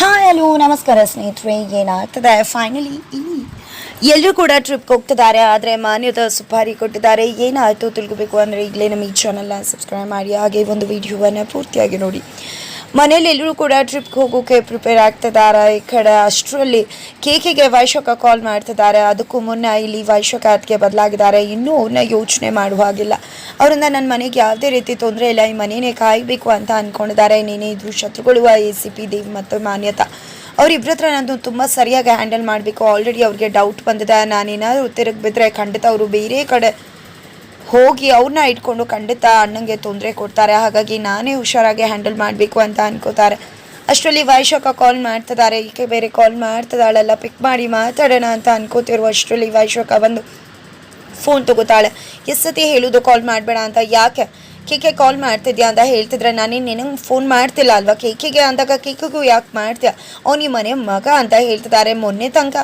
Hi hello ನಮಸ್ಕಾರ ಸ್ನೇಹಿತರೆ, ಏನಾಗ್ತದೆ ಫೈನಲಿ ಇಲ್ಲಿ ಎಲ್ಲರೂ ಕೂಡ ಟ್ರಿಪ್ಗೆ ಹೋಗ್ತಿದ್ದಾರೆ. ಆದರೆ ಮಾನ್ಯದ ಸುಪಾರಿ ಕೊಟ್ಟಿದ್ದಾರೆ. ಏನಾಯಿತು ತಿಳ್ಕೊಬೇಕು ಅಂದರೆ ಈಗಲೇ ನಮ್ಮ ಈ ಚಾನಲ್ನ ಸಬ್ಸ್ಕ್ರೈಬ್ ಮಾಡಿ, ಹಾಗೆ ಒಂದು ವಿಡಿಯೋವನ್ನು ಪೂರ್ತಿಯಾಗಿ ನೋಡಿ. ಮನೇಲಿ ಎಲ್ಲರೂ ಕೂಡ ಟ್ರಿಪ್ಗೆ ಹೋಗೋಕ್ಕೆ ಪ್ರಿಪೇರ್ ಆಗ್ತಿದ್ದಾರೆ. ಈ ಕಡೆ ಅಷ್ಟರಲ್ಲಿ ಕೇಕಿಗೆ ವೈಶಾಖ ಕಾಲ್ ಮಾಡ್ತಿದ್ದಾರೆ. ಅದಕ್ಕೂ ಮುನ್ನ ಇಲ್ಲಿ ವೈಶಾಖ ಅದಕ್ಕೆ ಬದಲಾಗಿದ್ದಾರೆ. ಇನ್ನೂ ಯೋಚನೆ ಮಾಡುವ ಹಾಗಿಲ್ಲ. ಅವರಿಂದ ನನ್ನ ಮನೆಗೆ ಯಾವುದೇ ರೀತಿ ತೊಂದರೆ ಇಲ್ಲ, ಈ ಮನೆಯೇ ಕಾಯಬೇಕು ಅಂತ ಅಂದ್ಕೊಂಡಿದ್ದಾರೆ. ಇನ್ನೇನೇ ಇದ್ರು ಶತ್ರುಗಳು ACP ದೇವ್ ಮತ್ತು ಮಾನ್ಯತಾ ಅವರಿಬ್ಬರ ಹತ್ರ ನಾನು ತುಂಬ ಸರಿಯಾಗಿ ಹ್ಯಾಂಡಲ್ ಮಾಡಬೇಕು. ಆಲ್ರೆಡಿ ಅವ್ರಿಗೆ ಡೌಟ್ ಬಂದಿದೆ. ನಾನೇನಾದರೂ ತಿರುಗಿ ಬಿದ್ದರೆ ಖಂಡಿತ ಅವರು ಬೇರೆ ಕಡೆ ಹೋಗಿ ಅವ್ರನ್ನ ಇಟ್ಕೊಂಡು ಖಂಡಿತ ಅಣ್ಣಂಗೆ ತೊಂದರೆ ಕೊಡ್ತಾರೆ. ಹಾಗಾಗಿ ನಾನೇ ಹುಷಾರಾಗಿ ಹ್ಯಾಂಡಲ್ ಮಾಡಬೇಕು ಅಂತ ಅನ್ಕೋತಾರೆ. ಅಷ್ಟರಲ್ಲಿ ವೈಶಾಖ ಕಾಲ್ ಮಾಡ್ತಿದ್ದಾರೆ. ಈಕೆ ಬೇರೆ ಕಾಲ್ ಮಾಡ್ತಿದ್ದಾಳೆಲ್ಲ, ಪಿಕ್ ಮಾಡಿ ಮಾತಾಡೋಣ ಅಂತ ಅನ್ಕೋತಿರುವ ಅಷ್ಟರಲ್ಲಿ ವೈಶಾಖ ಬಂದು ಫೋನ್ ತಗೋತಾಳೆ. ಎಷ್ಟೊತ್ತಿ ಹೇಳೋದು ಕಾಲ್ ಮಾಡಬೇಡ ಅಂತ. ಯಾಕೆ ಕೇಕೆ ಕಾಲ್ ಮಾಡ್ತಿದ್ಯಾ ಅಂತ ಹೇಳ್ತಿದ್ರೆ, ನಾನೇನು ನಿನಗೆ ಫೋನ್ ಮಾಡ್ತಿಲ್ಲ ಅಲ್ವಾ ಕೇಕಿಗೆ ಅಂದಾಗ ಕೇಕಿಗೂ ಯಾಕೆ ಮಾಡ್ತೀಯ, ಅವ್ನು ಈ ಮನೆ ಮಗ ಅಂತ ಹೇಳ್ತಿದ್ದಾರೆ. ಮೊನ್ನೆ ತನಕ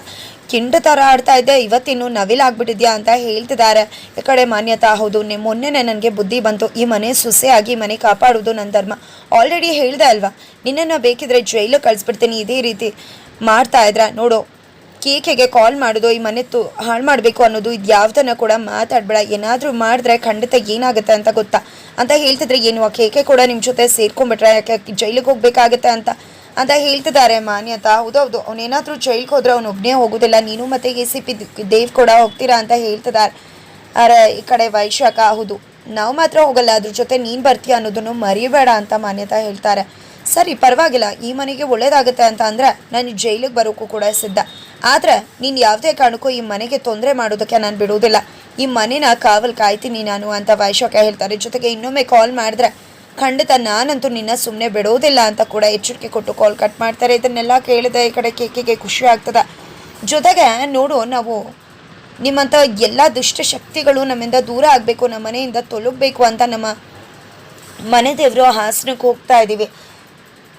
ಕಿಂಡ ಥರ ಆಡ್ತಾ ಇದ್ದೆ, ಇವತ್ತಿನ್ನು ನವಿಲಾಗ್ಬಿಟ್ಟಿದ್ಯಾ ಅಂತ ಹೇಳ್ತಿದ್ದಾರೆ. ಈ ಕಡೆ ಮಾನ್ಯತಾ, ಹೌದು ಮೊನ್ನೆನೇ ನನಗೆ ಬುದ್ಧಿ ಬಂತು, ಈ ಮನೆ ಸೊಸೆಯಾಗಿ ಮನೆ ಕಾಪಾಡೋದು ನನ್ನ ಧರ್ಮ. ಆಲ್ರೆಡಿ ಹೇಳಿದೆ ಅಲ್ವಾ, ನಿನ್ನನ್ನು ಬೇಕಿದ್ರೆ ಜೈಲು ಕಳಿಸ್ಬಿಡ್ತೀನಿ. ಇದೇ ರೀತಿ ಮಾಡ್ತಾ ಇದ್ರೆ ನೋಡು, ಕೇಕೆಗೆ ಕಾಲ್ ಮಾಡೋದು, ಈ ಮನೆ ಹಾಳು ಮಾಡಬೇಕು ಅನ್ನೋದು ಇದು ಯಾವುದನ್ನು ಕೂಡ ಮಾತಾಡಬೇಡ. ಏನಾದರೂ ಮಾಡಿದ್ರೆ ಖಂಡಿತ ಏನಾಗುತ್ತೆ ಅಂತ ಗೊತ್ತಾ ಅಂತ ಹೇಳ್ತಿದ್ರೆ, ಏನು ಆ ಕೇಕೆ ಕೂಡ ನಿಮ್ಮ ಜೊತೆ ಸೇರ್ಕೊಂಡ್ಬಿಟ್ರೆ ಯಾಕೆ ಜೈಲಿಗೆ ಹೋಗ್ಬೇಕಾಗತ್ತೆ ಅಂತ ಹೇಳ್ತಿದ್ದಾರೆ ಮಾನ್ಯತಾ. ಹೌದೌದು, ಅವನೇನಾದರೂ ಜೈಲಿಗೆ ಹೋದ್ರೆ ಅವನೊಬ್ಬನೇ ಹೋಗೋದಿಲ್ಲ, ನೀನು ಮತ್ತು ACP ದೇವ್ ಕೂಡ ಹೋಗ್ತೀರಾ ಅಂತ ಹೇಳ್ತಿದ್ದಾರೆ. ಅರೆ ಈ ಕಡೆ ವೈಶಾಖ, ಹೌದು ನಾವು ಮಾತ್ರ ಹೋಗಲ್ಲ, ಅದ್ರ ಜೊತೆ ನೀನು ಬರ್ತೀಯ ಅನ್ನೋದನ್ನು ಮರಿಬೇಡ ಅಂತ ಮಾನ್ಯತಾ ಹೇಳ್ತಾರೆ. ಸರಿ ಪರವಾಗಿಲ್ಲ, ಈ ಮನೆಗೆ ಒಳ್ಳೇದಾಗುತ್ತೆ ಅಂತ ಅಂದರೆ ನಾನು ಜೈಲಿಗೆ ಬರೋಕ್ಕೂ ಕೂಡ ಸಿದ್ಧ. ಆದರೆ ನೀನು ಯಾವುದೇ ಕಾರಣಕ್ಕೂ ಈ ಮನೆಗೆ ತೊಂದರೆ ಮಾಡೋದಕ್ಕೆ ನಾನು ಬಿಡೋದಿಲ್ಲ, ಈ ಮನೆನ ಕಾವಲು ಕಾಯ್ತೀನಿ ನಾನು ಅಂತ ವೈಶಾಖ ಹೇಳ್ತಾರೆ. ಜೊತೆಗೆ ಇನ್ನೊಮ್ಮೆ ಕಾಲ್ ಮಾಡಿದ್ರೆ ಖಂಡಿತ ನಾನಂತೂ ನಿನ್ನ ಸುಮ್ಮನೆ ಬಿಡೋದಿಲ್ಲ ಅಂತ ಕೂಡ ಎಚ್ಚರಿಕೆ ಕೊಟ್ಟು ಕಾಲ್ ಕಟ್ ಮಾಡ್ತಾರೆ. ಇದನ್ನೆಲ್ಲ ಕೇಳಿದೆ ಈ ಕಡೆ ಕೇಕಿಗೆ ಖುಷಿ ಆಗ್ತದೆ. ಜೊತೆಗೆ ನೋಡು, ನಾವು ನಿಮ್ಮಂಥ ಎಲ್ಲ ದುಷ್ಟ ಶಕ್ತಿಗಳು ನಮ್ಮಿಂದ ದೂರ ಆಗಬೇಕು, ನಮ್ಮ ಮನೆಯಿಂದ ತೊಲಗಬೇಕು ಅಂತ ನಮ್ಮ ಮನೆ ದೇವರು ಹಾಸನಕ್ಕೆ ಹೋಗ್ತಾ ಇದ್ದೀವಿ.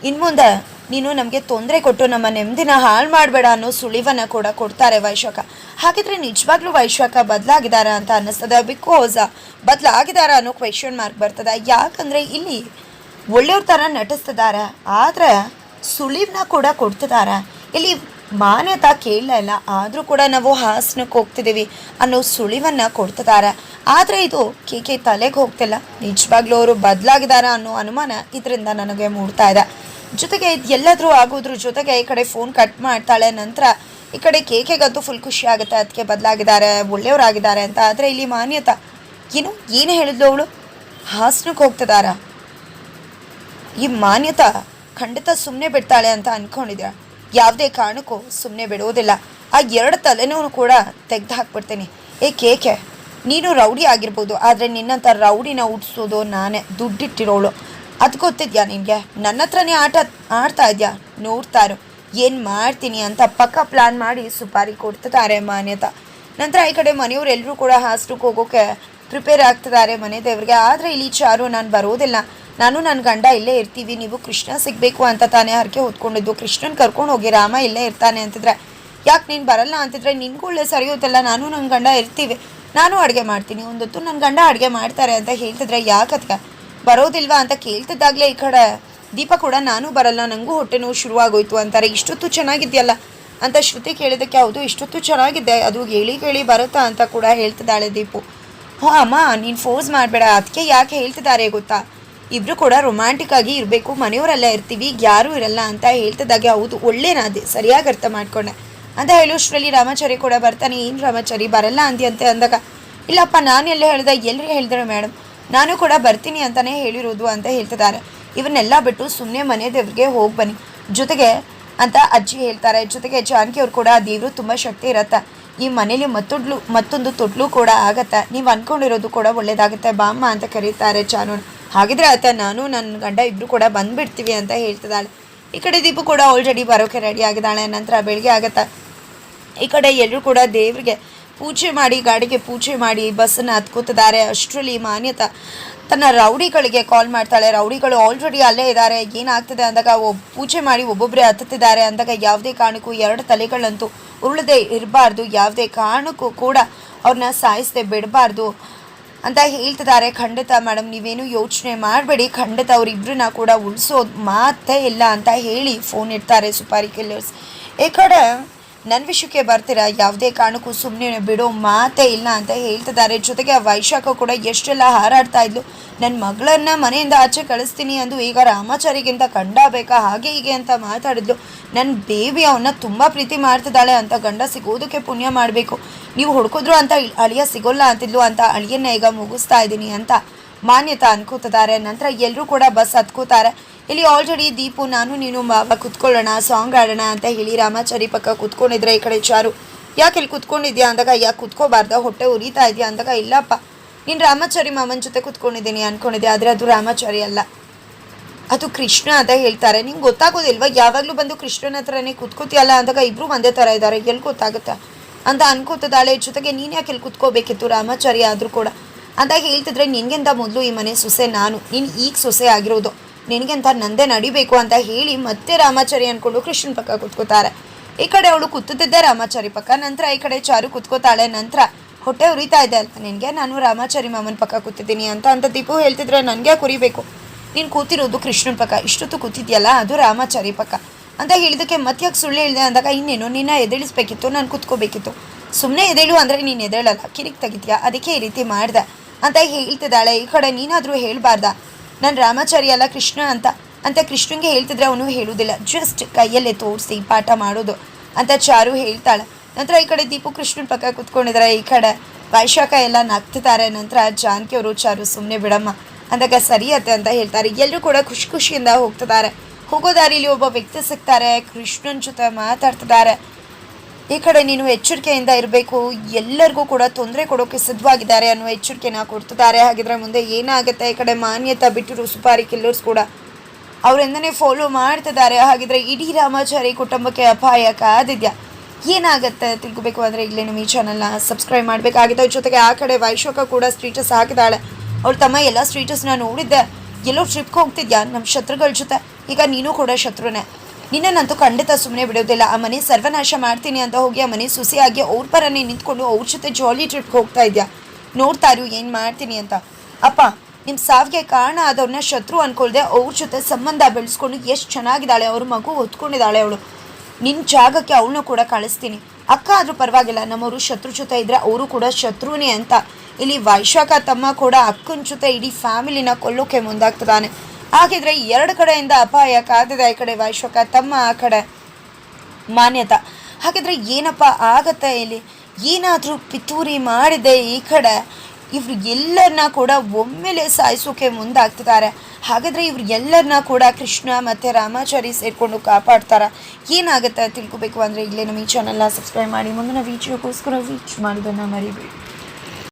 ಇನ್ನು ಮುಂದೆ ನೀನು ನಮಗೆ ತೊಂದರೆ ಕೊಟ್ಟು ನಮ್ಮ ನೆಮ್ಮದಿನ ಹಾಳು ಮಾಡಬೇಡ ಅನ್ನೋ ಸುಳಿವನ್ನು ಕೂಡ ಕೊಡ್ತಾರೆ ವೈಶಾಖ. ಹಾಗಿದ್ರೆ ನಿಜವಾಗ್ಲೂ ವೈಶಾಖ ಬದಲಾಗಿದ್ದಾರಾ ಅಂತ ಅನ್ನಿಸ್ತದೆ. ಬಿಕಾಸ್ ಬದಲಾಗಿದ್ದಾರಾ ಅನ್ನೋ ಕ್ವೆಶನ್ ಮಾರ್ಕ್ ಬರ್ತದೆ. ಯಾಕಂದರೆ ಇಲ್ಲಿ ಒಳ್ಳೆಯವ್ರ ಥರ ನಟಿಸ್ತಿದ್ದಾರೆ, ಆದರೆ ಸುಳಿವನ್ನ ಕೂಡ ಕೊಡ್ತಿದ್ದಾರೆ. ಇಲ್ಲಿ ಮಾನ್ಯತಾ ಕೇಳಲೇ ಇಲ್ಲ, ಆದರೂ ಕೂಡ ನಾವು ಹಾಸನಕ್ಕೆ ಹೋಗ್ತಿದ್ದೀವಿ ಅನ್ನೋ ಸುಳಿವನ್ನು ಕೊಡ್ತಿದ್ದಾರೆ. ಆದರೆ ಇದು ಕೇಕೆ ತಲೆಗೆ ಹೋಗ್ತಿಲ್ಲ. ನಿಜವಾಗ್ಲೂ ಅವರು ಬದಲಾಗಿದ್ದಾರಾ ಅನ್ನೋ ಅನುಮಾನ ಇದರಿಂದ ನನಗೆ ಮೂಡ್ತಾ ಇದೆ. ಜೊತೆಗೆ ಎಲ್ಲಾದರೂ ಆಗೋದ್ರ ಜೊತೆಗೆ ಈ ಕಡೆ ಫೋನ್ ಕಟ್ ಮಾಡ್ತಾಳೆ. ನಂತರ ಈ ಕಡೆ ಕೇಕೆಗಂತೂ ಫುಲ್ ಖುಷಿ ಆಗುತ್ತೆ, ಅದಕ್ಕೆ ಬದಲಾಗಿದ್ದಾರೆ, ಒಳ್ಳೆಯವರಾಗಿದ್ದಾರೆ ಅಂತ. ಆದರೆ ಇಲ್ಲಿ ಮಾನ್ಯತಾ ಏನು ಹೇಳಿದ್ಲು ಅವಳು, ಹಾಸನಕ್ಕೆ ಹೋಗ್ತಿದಾರ. ಈ ಮಾನ್ಯತಾ ಖಂಡಿತ ಸುಮ್ಮನೆ ಬಿಡ್ತಾಳೆ ಅಂತ ಅಂದ್ಕೊಂಡಿದ್ದೀರ. ಯಾವುದೇ ಕಾರಣಕ್ಕೂ ಸುಮ್ಮನೆ ಬಿಡೋದಿಲ್ಲ. ಆ ಎರಡು ತಲೆನೂ ಕೂಡ ತೆಗೆದು ಹಾಕ್ಬಿಡ್ತೀನಿ. ಕೇಕೆ ನೀನು ರೌಡಿ ಆಗಿರ್ಬೋದು, ಆದರೆ ನಿನ್ನಂಥ ರೌಡಿನ ಹುಟ್ಟಿಸೋದು ನಾನೇ, ದುಡ್ಡಿಟ್ಟಿರೋಳು. ಅದು ಗೊತ್ತಿದ್ಯಾ ನಿನಗೆ? ನನ್ನ ಹತ್ರನೇ ಆಡ್ತಾ ಇದೆಯಾ? ನೋಡ್ತಾರೋ ಏನು ಮಾಡ್ತೀನಿ ಅಂತ ಪಕ್ಕ ಪ್ಲ್ಯಾನ್ ಮಾಡಿ ಸುಪಾರಿ ಕೊಡ್ತಿದ್ದಾರೆ ಮಾನ್ಯತಾ. ನಂತರ ಈ ಕಡೆ ಮನೆಯವರೆಲ್ಲರೂ ಕೂಡ ಹಾಸ್ಟೆಲ್ಗೆ ಹೋಗೋಕ್ಕೆ ಪ್ರಿಪೇರ್ ಆಗ್ತಿದ್ದಾರೆ ಮನೆ ದೇವ್ರಿಗೆ. ಆದರೆ ಇಲ್ಲಿ ಚಾರು, ನಾನು ಬರೋದಿಲ್ಲ, ನಾನು ನನ್ನ ಗಂಡ ಇಲ್ಲೇ ಇರ್ತೀವಿ, ನೀವು ಕೃಷ್ಣ ಸಿಗಬೇಕು ಅಂತ ತಾನೇ ಹರಕೆ ಹೊತ್ಕೊಂಡಿದ್ದು, ಕೃಷ್ಣನ್ ಕರ್ಕೊಂಡು ಹೋಗಿ, ರಾಮ ಇಲ್ಲೇ ಇರ್ತಾನೆ ಅಂತಿದ್ರೆ, ಯಾಕೆ ನೀನು ಬರಲ್ಲ ಅಂತಿದ್ರೆ ನಿನ್ಗೊಳ್ಳೆ ಸರಿಯೋತಲ್ಲ, ನಾನು ನನ್ನ ಗಂಡ ಇರ್ತೀವಿ, ನಾನು ಅಡುಗೆ ಮಾಡ್ತೀನಿ, ಒಂದೊತ್ತು ನನ್ನ ಗಂಡ ಅಡುಗೆ ಮಾಡ್ತಾರೆ ಅಂತ ಹೇಳ್ತಿದ್ರೆ, ಯಾಕತ್ಗೆ ಬರೋದಿಲ್ವಾ ಅಂತ ಕೇಳ್ತಿದ್ದಾಗಲೇ ಈ ಕಡೆ ದೀಪ ಕೂಡ ನಾನು ಬರಲ್ಲ, ನನಗೂ ಹೊಟ್ಟೆ ನೋವು ಶುರುವಾಗೋಯ್ತು ಅಂತಾರೆ. ಇಷ್ಟೊತ್ತು ಚೆನ್ನಾಗಿದೆಯಲ್ಲ ಅಂತ ಶ್ರುತಿ ಕೇಳಿದ್ದಕ್ಕೆ, ಹೌದು ಇಷ್ಟೊತ್ತು ಚೆನ್ನಾಗಿದೆ, ಅದು ಕೇಳಿ ಬರುತ್ತಾ ಅಂತ ಕೂಡ ಹೇಳ್ತಿದ್ದಾಳೆ ದೀಪು. ಹ್ಞೂ ಅಮ್ಮ ನೀನು ಫೋರ್ಸ್ ಮಾಡಬೇಡ, ಅದಕ್ಕೆ ಯಾಕೆ ಹೇಳ್ತಿದ್ದಾರೆ ಗೊತ್ತಾ, ಇಬ್ಬರು ಕೂಡ ರೊಮ್ಯಾಂಟಿಕ್ ಆಗಿ ಇರಬೇಕು, ಮನೆಯವರೆಲ್ಲ ಇರ್ತೀವಿ, ಯಾರೂ ಇರಲ್ಲ ಅಂತ ಹೇಳ್ತಿದ್ದಾಗೆ. ಹೌದು ಒಳ್ಳೆನಾದೆ, ಸರಿಯಾಗಿ ಅರ್ಥ ಮಾಡ್ಕೊಂಡೆ ಅಂತ ಹೇಳೋಷ್ಟರಲ್ಲಿ ರಾಮಾಚಾರಿ ಕೂಡ ಬರ್ತಾನೆ. ಏನು ರಾಮಾಚಾರಿ ಬರಲ್ಲ ಅಂತೆ ಅಂದಾಗ, ಇಲ್ಲಪ್ಪ ನಾನು ಎಲ್ಲ ಹೇಳಿದೆ, ಎಲ್ಲರೂ ಹೇಳಿದ್ರು ಮೇಡಮ್, ನಾನು ಕೂಡ ಬರ್ತೀನಿ ಅಂತಲೇ ಹೇಳಿರೋದು ಅಂತ ಹೇಳ್ತಿದ್ದಾರೆ. ಇವನ್ನೆಲ್ಲ ಬಿಟ್ಟು ಸುಮ್ಮನೆ ಮನೆ ದೇವ್ರಿಗೆ ಹೋಗಿ ಬನ್ನಿ ಜೊತೆಗೆ ಅಂತ ಅಜ್ಜಿ ಹೇಳ್ತಾರೆ. ಜೊತೆಗೆ ಜಾನಕಿ ಅವ್ರು ಕೂಡ, ದೇವರು ತುಂಬ ಶಕ್ತಿ ಇರತ್ತೆ, ಈ ಮನೇಲಿ ಮತ್ತೊಂದು ತೊಟ್ಲು ಕೂಡ ಆಗತ್ತೆ, ನೀವು ಅಂದ್ಕೊಂಡಿರೋದು ಕೂಡ ಒಳ್ಳೇದಾಗುತ್ತೆ ಬಾಮ್ಮ ಅಂತ ಕರೀತಾರೆ ಚಾನೂನ್. ಹಾಗಿದ್ರೆ ಆಯ್ತಾ, ನಾನು ನನ್ನ ಗಂಡ ಇಬ್ಬರು ಕೂಡ ಬಂದುಬಿಡ್ತೀವಿ ಅಂತ ಹೇಳ್ತಿದ್ದಾಳೆ. ಈ ಕಡೆ ದೀಪು ಕೂಡ ಆಲ್ರೆಡಿ ಬರೋಕ್ಕೆ ರೆಡಿ ಆಗಿದ್ದಾಳೆ. ನಂತರ ಬೆಳಗ್ಗೆ ಆಗುತ್ತೆ. ಈ ಕಡೆ ಎಲ್ಲರೂ ಕೂಡ ದೇವರಿಗೆ ಪೂಜೆ ಮಾಡಿ, ಗಾಡಿಗೆ ಪೂಜೆ ಮಾಡಿ ಬಸ್ಸನ್ನು ಹತ್ಕೋತಿದ್ದಾರೆ. ಅಷ್ಟರಲ್ಲಿ ಮಾನ್ಯತಾ ತನ್ನ ರೌಡಿಗಳಿಗೆ ಕಾಲ್ ಮಾಡ್ತಾಳೆ. ರೌಡಿಗಳು ಆಲ್ರೆಡಿ ಅಲ್ಲೇ ಇದ್ದಾರೆ, ಏನಾಗ್ತದೆ ಅಂದಾಗ ಪೂಜೆ ಮಾಡಿ ಒಬ್ಬೊಬ್ಬರೇ ಹತ್ತುತ್ತಿದ್ದಾರೆ ಅಂದಾಗ, ಯಾವುದೇ ಕಾರಣಕ್ಕೂ ಎರಡು ತಲೆಗಳಂತೂ ಉರುಳದೆ ಇರಬಾರ್ದು, ಯಾವುದೇ ಕಾರಣಕ್ಕೂ ಕೂಡ ಅವ್ರನ್ನ ಸಾಯಿಸದೆ ಬಿಡಬಾರ್ದು. ಅಂತ ಹೇಳ್ತಿದ್ದಾರೆ. ಖಂಡಿತ ಮೇಡಮ್ ನೀವೇನು ಯೋಚನೆ ಮಾಡಬೇಡಿ, ಖಂಡಿತ ಅವರಿಬ್ಬರನ್ನ ಕೂಡ ಉಳಿಸೋದು ಮಾತೇ ಇಲ್ಲ ಅಂತ ಹೇಳಿ ಫೋನ್ ಇಡ್ತಾರೆ ಸುಪಾರಿ ಕಿಲ್ಲರ್ಸ್. ಈ ಕಡೆ ನನ್ನ ವಿಷಯಕ್ಕೆ ಬರ್ತೀರಾ, ಯಾವುದೇ ಕಾರಣಕ್ಕೂ ಸುಮ್ಮನೆ ಬಿಡೋ ಮಾತೇ ಇಲ್ಲ ಅಂತ ಹೇಳ್ತಿದ್ದಾರೆ. ಜೊತೆಗೆ ಆ ವೈಶಾಖ ಕೂಡ ಎಷ್ಟೆಲ್ಲ ಹಾರಾಡ್ತಾ ಇದ್ಲು, ನನ್ನ ಮಗಳನ್ನ ಮನೆಯಿಂದ ಆಚೆ ಕಳಿಸ್ತೀನಿ ಅಂದು ಈಗ ರಾಮಾಚಾರಿಗಿಂತ ಗಂಡ ಬೇಕಾ ಹಾಗೆ ಹೀಗೆ ಅಂತ ಮಾತಾಡಿದ್ಲು. ನನ್ನ ಬೇಬಿ ಅವನ್ನ ತುಂಬ ಪ್ರೀತಿ ಮಾಡ್ತಿದ್ದಾಳೆ ಅಂತ ಗಂಡ ಸಿಗೋದಕ್ಕೆ ಪುಣ್ಯ ಮಾಡಬೇಕು, ನೀವು ಹುಡ್ಕಿದ್ರು ಅಂತ ಅಳಿಯ ಸಿಗೋಲ್ಲ ಅಂತಿದ್ಲು ಅಂತ ಅಳಿಯನ್ನ ಈಗ ಮುಗಿಸ್ತಾ ಇದ್ದೀನಿ ಅಂತ ಮಾನ್ಯತಾ ಅನ್ಕೋತಿದ್ದಾರೆ. ನಂತರ ಎಲ್ಲರೂ ಕೂಡ ಬಸ್ ಹತ್ಕೋತಾರೆ. ಇಲ್ಲಿ ಆಲ್ರೆಡಿ ದೀಪು ನಾನು ನೀನು ಮಾವ ಕುತ್ಕೊಳ್ಳೋಣ, ಸಾಂಗ್ ಆಡೋಣ ಅಂತ ಹೇಳಿ ರಾಮಾಚಾರಿ ಪಕ್ಕ ಕುತ್ಕೊಂಡಿದ್ರೆ, ಈ ಕಡೆ ಚಾರು ಯಾಕೆ ಇಲ್ಲಿ ಕುತ್ಕೊಂಡಿದ್ಯಾ ಅಂದಾಗ ಯಾಕೆ ಕುತ್ಕೋಬಾರ್ದ, ಹೊಟ್ಟೆ ಉರಿತಾ ಇದೆಯಾ ಅಂದಾಗ ಇಲ್ಲಪ್ಪ ನೀನು ರಾಮಾಚಾರಿ ಮಾಮನ ಜೊತೆ ಕುತ್ಕೊಂಡಿದ್ದೀನಿ ಅಂದ್ಕೊಂಡಿದ್ದೆ, ಆದರೆ ಅದು ರಾಮಾಚಾರಿ ಅಲ್ಲ, ಅದು ಕೃಷ್ಣ ಅಂತ ಹೇಳ್ತಾರೆ. ನಿಂಗೆ ಗೊತ್ತಾಗೋದಿಲ್ವಾ, ಯಾವಾಗಲೂ ಬಂದು ಕೃಷ್ಣನ ಹತ್ರನೇ ಕುತ್ಕೋತಿಯಲ್ಲ ಅಂದಾಗ ಇಬ್ಬರು ಒಂದೇ ಥರ ಇದ್ದಾರೆ, ಎಲ್ಲಿ ಗೊತ್ತಾಗುತ್ತೆ ಅಂತ ಅನ್ಕೋತಿದ್ದಾಳೆ. ಜೊತೆಗೆ ನೀನು ಯಾಕೆ ಇಲ್ಲಿ ಕುತ್ಕೋಬೇಕಿತ್ತು ರಾಮಾಚಾರಿ ಆದರೂ ಕೂಡ ಅಂತ ಹೇಳ್ತಿದ್ರೆ, ನಿನಗೆಂತ ಮೊದಲು ಈ ಮನೆ ಸೊಸೆ ನಾನು, ನೀನು ಈಗ ಸೊಸೆ ಆಗಿರೋದು, ನಿನಗೆಂತ ನಂದೇ ನಡಿಬೇಕು ಅಂತ ಹೇಳಿ ಮತ್ತೆ ರಾಮಾಚಾರಿ ಅಂದ್ಕೊಂಡು ಕೃಷ್ಣನ ಪಕ್ಕ ಕುತ್ಕೋತಾರೆ. ಈ ಕಡೆ ಅವಳು ಕೂತಿದ್ದೆ ರಾಮಾಚಾರಿ ಪಕ್ಕ, ನಂತರ ಈ ಕಡೆ ಚಾರು ಕುತ್ಕೋತಾಳೆ. ನಂತರ ಹೊಟ್ಟೆ ಉರಿತಾ ಇದೆ ಅಲ್ವಾ ನಿನಗೆ, ನಾನು ರಾಮಾಚಾರಿ ಮಾಮನ ಪಕ್ಕ ಕೂತಿದ್ದೀನಿ ಅಂತ ದೀಪು ಹೇಳ್ತಿದ್ರೆ, ನನಗೆ ಕುರಿಬೇಕು, ನೀನು ಕೂತಿರೋದು ಕೃಷ್ಣನ ಪಕ್ಕ, ಇಷ್ಟೊತ್ತು ಕೂತಿದ್ಯಲ್ಲ ಅದು ರಾಮಾಚಾರಿ ಪಕ್ಕ ಅಂತ ಹೇಳಿದಕ್ಕೆ ಮತ್ತೆ ಯಾಕೆ ಸುಳ್ಳು ಹೇಳಿದೆ ಅಂದಾಗ, ಇನ್ನೇನು ನಿನ್ನ ಎದೇಳಿಸ್ಬೇಕಿತ್ತು, ನಾನು ಕುತ್ಕೋಬೇಕಿತ್ತು, ಸುಮ್ಮನೆ ಎದೇಳು ಅಂದರೆ ನೀನು ಎದೇಳಲ್ಲ, ಕಿರಿಕ್ ತೆಗಿತೀಯಾ, ಅದಕ್ಕೆ ಈ ರೀತಿ ಮಾಡ್ದೆ ಅಂತ ಹೇಳ್ತಿದ್ದಾಳೆ. ಈ ಕಡೆ ನೀನಾದರೂ ಹೇಳಬಾರ್ದ ನಾನು ರಾಮಾಚಾರಿ ಅಲ್ಲ ಕೃಷ್ಣ ಅಂತ ಕೃಷ್ಣಂಗೆ ಹೇಳ್ತಿದ್ರೆ ಅವನು ಹೇಳುವುದಿಲ್ಲ, ಜಸ್ಟ್ ಕೈಯಲ್ಲೇ ತೋರಿಸಿ ಪಾಠ ಮಾಡೋದು ಅಂತ ಚಾರು ಹೇಳ್ತಾಳೆ. ನಂತರ ಈ ಕಡೆ ದೀಪು ಕೃಷ್ಣನ ಪಕ್ಕ ಕುತ್ಕೊಂಡಿದ್ದಾರೆ. ಈ ಕಡೆ ವೈಶಾಖ ಎಲ್ಲ ನಗ್ತಿದ್ದಾರೆ. ನಂತರ ಜಾನಕಿ ಅವರು ಚಾರು ಸುಮ್ಮನೆ ಬಿಡಮ್ಮ ಅಂದಾಗ ಸರಿಯತ್ತೆ ಅಂತ ಹೇಳ್ತಾರೆ. ಎಲ್ಲರೂ ಕೂಡ ಖುಷಿಯಿಂದ ಹೋಗ್ತಿದ್ದಾರೆ. ಹೋಗೋ ದಾರಿಲಿ ಒಬ್ಬ ವ್ಯಕ್ತಿ ಸಿಗ್ತಾರೆ, ಕೃಷ್ಣನ ಜೊತೆ ಮಾತಾಡ್ತಿದ್ದಾರೆ. ಈ ಕಡೆ ನೀನು ಎಚ್ಚರಿಕೆಯಿಂದ ಇರಬೇಕು, ಎಲ್ಲರಿಗೂ ಕೂಡ ತೊಂದರೆ ಕೊಡೋಕೆ ಸಿದ್ಧವಾಗಿದ್ದಾರೆ ಅನ್ನೋ ಎಚ್ಚರಿಕೆನ ಕೊಡ್ತಿದ್ದಾರೆ. ಹಾಗಿದ್ರೆ ಮುಂದೆ ಏನಾಗುತ್ತೆ, ಈ ಕಡೆ ಮಾನ್ಯತಾ ಬಿಟ್ಟಿರು ಸುಪಾರಿ ಕಿಲ್ಲರ್ಸ್ ಕೂಡ ಅವರಿಂದನೇ ಫಾಲೋ ಮಾಡ್ತಿದ್ದಾರೆ. ಹಾಗಿದ್ರೆ ಇಡೀ ರಾಮಾಚಾರಿ ಕುಟುಂಬಕ್ಕೆ ಅಪಾಯ ಕಾದಿದ್ಯಾ, ಏನಾಗುತ್ತೆ ತಿಳ್ಕೊಬೇಕು ಅಂದರೆ ಇಲ್ಲೇ ನಮ್ಮ ಈ ಚಾನಲ್ನ ಸಬ್ಸ್ಕ್ರೈಬ್ ಮಾಡಬೇಕಾಗಿದೆ. ಜೊತೆಗೆ ಆ ಕಡೆ ವೈಶಾಖ ಕೂಡ ಸ್ಟೇಟಸ್ ಹಾಕಿದಾಳೆ, ಅವಳ ತಮ್ಮ ಎಲ್ಲ ಸ್ಟೇಟಸ್ನ ನೋಡಿದ್ದೆ, ಎಲ್ಲೋ ಟ್ರಿಪ್ಗೆ ಹೋಗ್ತಿದ್ಯಾ ನಮ್ಮ ಶತ್ರುಗಳ ಜೊತೆ, ಈಗ ನೀನು ಕೂಡ ಶತ್ರುನೇ, ನಿನ್ನಂತೂ ಖಂಡಿತ ಸುಮ್ಮನೆ ಬಿಡೋದಿಲ್ಲ, ಆ ಮನೆ ಸರ್ವನಾಶ ಮಾಡ್ತೀನಿ ಅಂತ ಹೋಗಿ ಆ ಮನೆ ಸುಸಿಯಾಗಿ ಅವ್ರ ಪರನೇ ನಿಂತ್ಕೊಂಡು ಅವ್ರ ಜೊತೆ ಜಾಲಿ ಟ್ರಿಪ್ಗೆ ಹೋಗ್ತಾ ಇದೆಯಾ, ನೋಡ್ತಾ ಇರು ಏನು ಮಾಡ್ತೀನಿ ಅಂತ. ಅಪ್ಪ ನಿಮ್ಮ ಸಾವಿಗೆ ಕಾರಣ ಆದವ್ರನ್ನ ಶತ್ರು ಅಂದ್ಕೊಳ್ದೆ ಅವ್ರ ಜೊತೆ ಸಂಬಂಧ ಬೆಳೆಸ್ಕೊಂಡು ಎಷ್ಟು ಚೆನ್ನಾಗಿದ್ದಾಳೆ, ಅವ್ರ ಮಗು ಹೊತ್ಕೊಂಡಿದ್ದಾಳೆ ಅವಳು, ನಿನ್ನ ಜಾಗಕ್ಕೆ ಅವಳನ್ನೂ ಕೂಡ ಕಳಿಸ್ತೀನಿ, ಅಕ್ಕ ಆದರೂ ಪರವಾಗಿಲ್ಲ, ನಮ್ಮವರು ಶತ್ರು ಜೊತೆ ಇದ್ದರೆ ಅವರು ಕೂಡ ಶತ್ರುನೇ ಅಂತ ಇಲ್ಲಿ ವೈಶಾಖ ತಮ್ಮ ಕೂಡ ಅಕ್ಕನ ಜೊತೆ ಇಡೀ ಫ್ಯಾಮಿಲಿನ ಕೊಲ್ಲೋಕೆ ಮುಂದಾಗ್ತದಾನೆ. ಹಾಗಿದ್ರೆ ಎರಡು ಕಡೆಯಿಂದ ಅಪಾಯ ಕಾದಿದೆ, ಈ ಕಡೆ ವೈಶಾಖ ತಮ್ಮ, ಆ ಕಡೆ ಮಾನ್ಯತಾ. ಹಾಗಿದ್ರೆ ಏನಪ್ಪ ಆಗತ್ತೆ ಇಲ್ಲಿ, ಏನಾದರೂ ಪಿತೂರಿ ಮಾಡಿದೆ ಈ ಕಡೆ ಇವ್ರು ಎಲ್ಲರನ್ನ ಕೂಡ ಒಮ್ಮೆಲೆ ಸಾಯಿಸೋಕೆ ಮುಂದಾಗ್ತಿದ್ದಾರೆ. ಹಾಗಾದರೆ ಇವ್ರು ಎಲ್ಲರನ್ನ ಕೂಡ ಕೃಷ್ಣ ಮತ್ತು ರಾಮಾಚಾರಿ ಸೇರಿಕೊಂಡು ಕಾಪಾಡ್ತಾರ, ಏನಾಗುತ್ತೆ ತಿಳ್ಕೊಬೇಕು ಅಂದರೆ ಇಲ್ಲೇ ನಮ್ಮ ಈ ಚಾನಲ್ನ ಸಬ್ಸ್ಕ್ರೈಬ್ ಮಾಡಿ. ಮುಂದಿನ ವೀಡಿಯೋಗೋಸ್ಕರ ರೀಚ್ ಮಾಡೋದನ್ನು ಮರಿಬೇಡಿ.